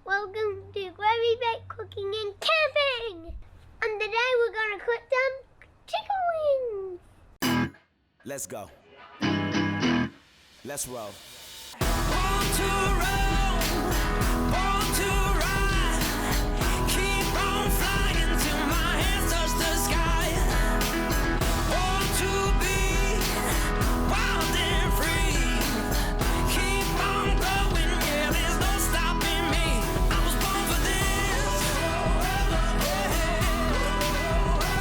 Welcome to Gravy Bake Cooking and Camping! And today we're gonna cook some chicken wings! Let's go. Let's roll. Born to roll, born to ride. Keep on flying till my hands touch the sky. Born to be wild and free. Keep on going, yeah, there's no stopping me. I was born for this.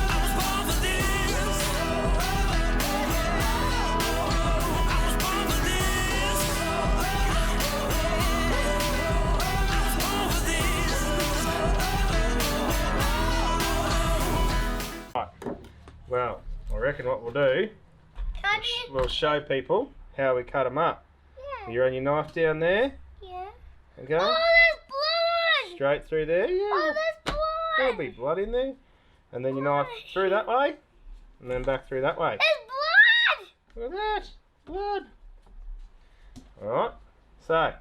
I was born for this. I was born for this. Well, I reckon what we'll do, we'll show people how we cut them up. Yeah. You run your knife down there, Yeah. okay? Oh, there's blood! Straight through there, yeah. Oh, there's There'll blood! be blood in there. And then your knife through that way, and then back through that way. There's blood! Look at that, blood. Alright, so,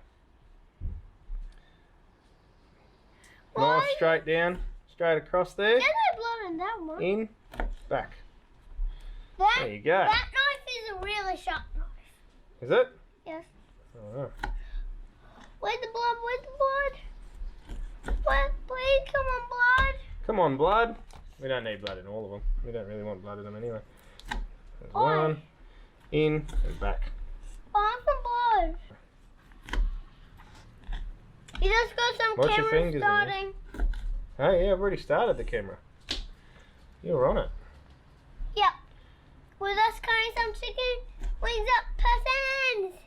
Why? knife straight down, straight across there, There's no blood in that one. in, back. That, There you go. That knife is a really sharp knife. Is it? Yes. Alright. Where's the blood? Where's the blood? What? Please, come on, blood. Come on, blood. We don't need blood in all of them. We don't really want blood in them anyway. There's Why? one, in, and back. I want some blood. You just got some Watch your camera fingers in there. starting. Hey, yeah, I've already started the camera. You're on it. Yep. With us cutting some chicken wings up persons.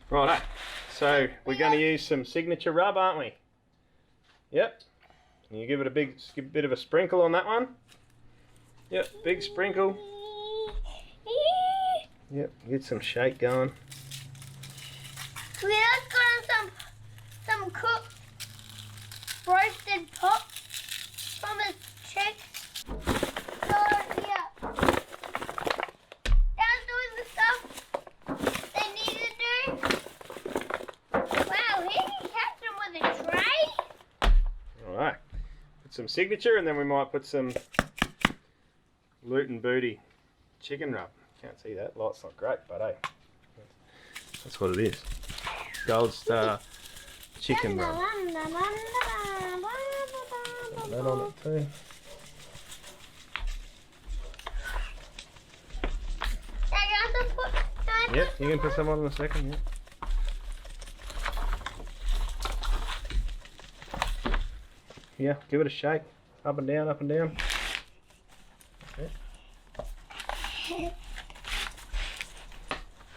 Righto. So we're going to use some signature rub, aren't we? Yep. Can you give it a bit of a sprinkle on that one? Yep, big sprinkle. Yep, get some shake going. We just got some cooked roasted pop from a chick. So yeah, that's doing the stuff they need to do. Wow, he can catch them with a tray. Alright. Put some signature and then we might put some Luton Booty chicken rub. Can't see that. Light's not great, but hey. That's what it is. Gold Star chicken rub. Put that on it too. Yep, you can put some on in a second, yeah. Yeah, give it a shake. Up and down, up and down. Okay.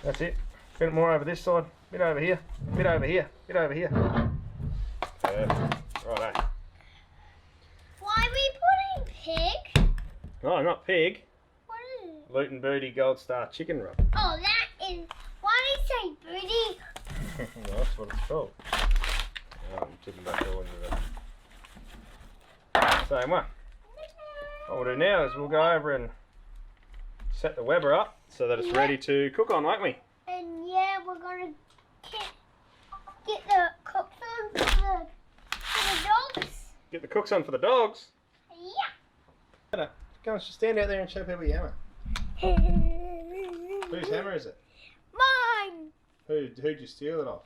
That's it. A bit more over this side. Bit over here. Bit over here. Bit over here. Righto. Why are we putting pig? No, not pig. What is it? Luton Booty Gold Star chicken rub. Oh, that is. Why did you say booty? Well, that's what it's called. I'm tipping back all into the same one. What we'll do now is we'll go over and set the Weber up so that it's ready to cook on, won't we? And yeah, we're gonna get the cooks on for the dogs. Get the cooks on for the dogs. Yeah. Go on, stand out there and show people your hammer. Whose hammer is it? Mine. Who'd you steal it off?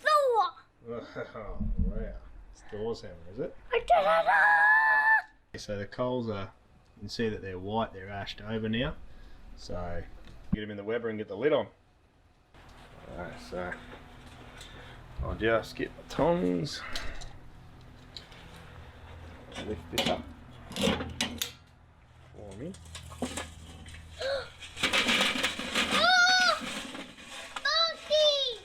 Thor. Oh, wow. It's Thor's hammer, is it? Da-da-da. So the coals are, you can see that they're white, they're ashed over now. So get them in the Weber and get the lid on. Alright, so I'll just get my tongs. Lift this up for me. Oh! Monkey!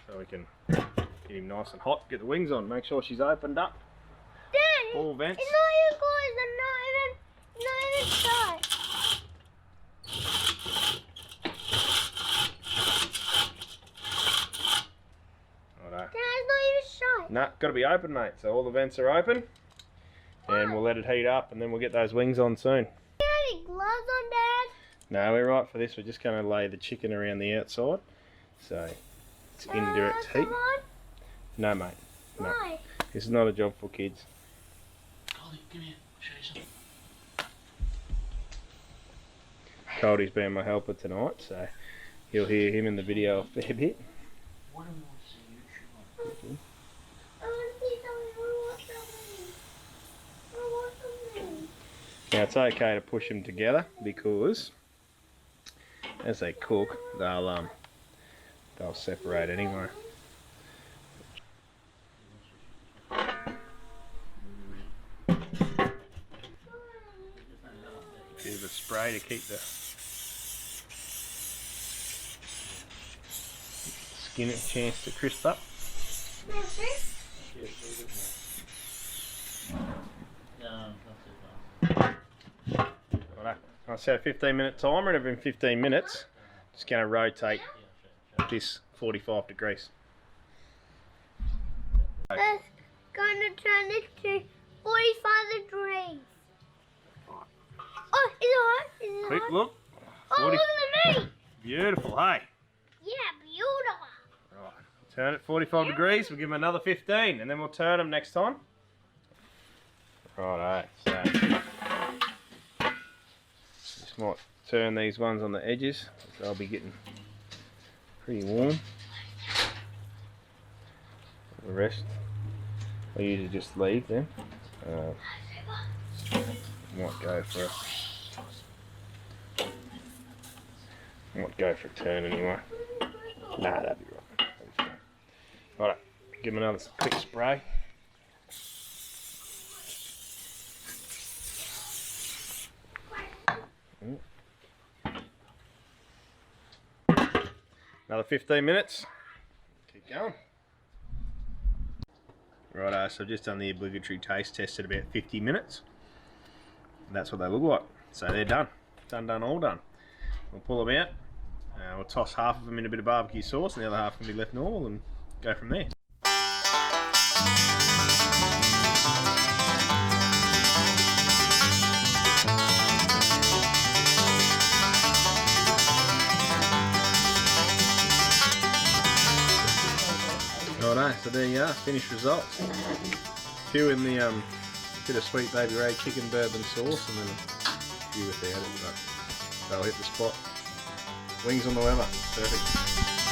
So we can get him nice and hot. Get the wings on. Make sure she's opened up. Dad, All vents. it's not even closed. I'm not even shut. Righto. Dad, it's not even shut. Nah, got to be open, mate. So all the vents are open, and we'll let it heat up, and then we'll get those wings on soon. Do you have any gloves on, Dad? No, we're right for this. We're just going to lay the chicken around the outside. So it's indirect heat. Come on. No, mate. No. Why? This is not a job for kids. Colton, come here. Show you something. Cody's been my helper tonight, so you'll hear him in the video a fair bit. What do we want to see YouTube on? I want to see something. I want something. I want something. Now it's okay to push them together because as they cook, they'll separate anyway. Bit of a spray to keep the skin a chance to crisp up. Righto. I set a 15-minute timer, and every 15 minutes, just going to rotate this 45 degrees. That's going to turn it to 45 degrees. Oh, is it hot? Is it Quick hot? look. Oh, 40. look at the meat. Beautiful, hey? Yeah, beautiful. Right. Turn it 45 degrees, we'll give them another 15, and then we'll turn them next time. Righto, so just might turn these ones on the edges, they'll be getting pretty warm. The rest I usually just leave them. Might go for a turn anyway. Nah, that'd be right. Righto, give them another quick spray. Another 15 minutes. Keep going. Righto, so I've just done the obligatory taste test at about 50 minutes. And that's what they look like. So they're done. Done, all done. We'll pull them out. We'll toss half of them in a bit of barbecue sauce and the other half can be left normal and go from there. Righto, so there you are, finished results. A few in the bit of sweet baby Ray chicken bourbon sauce and then a few without it, but they'll hit the spot. Wings on the leather, perfect.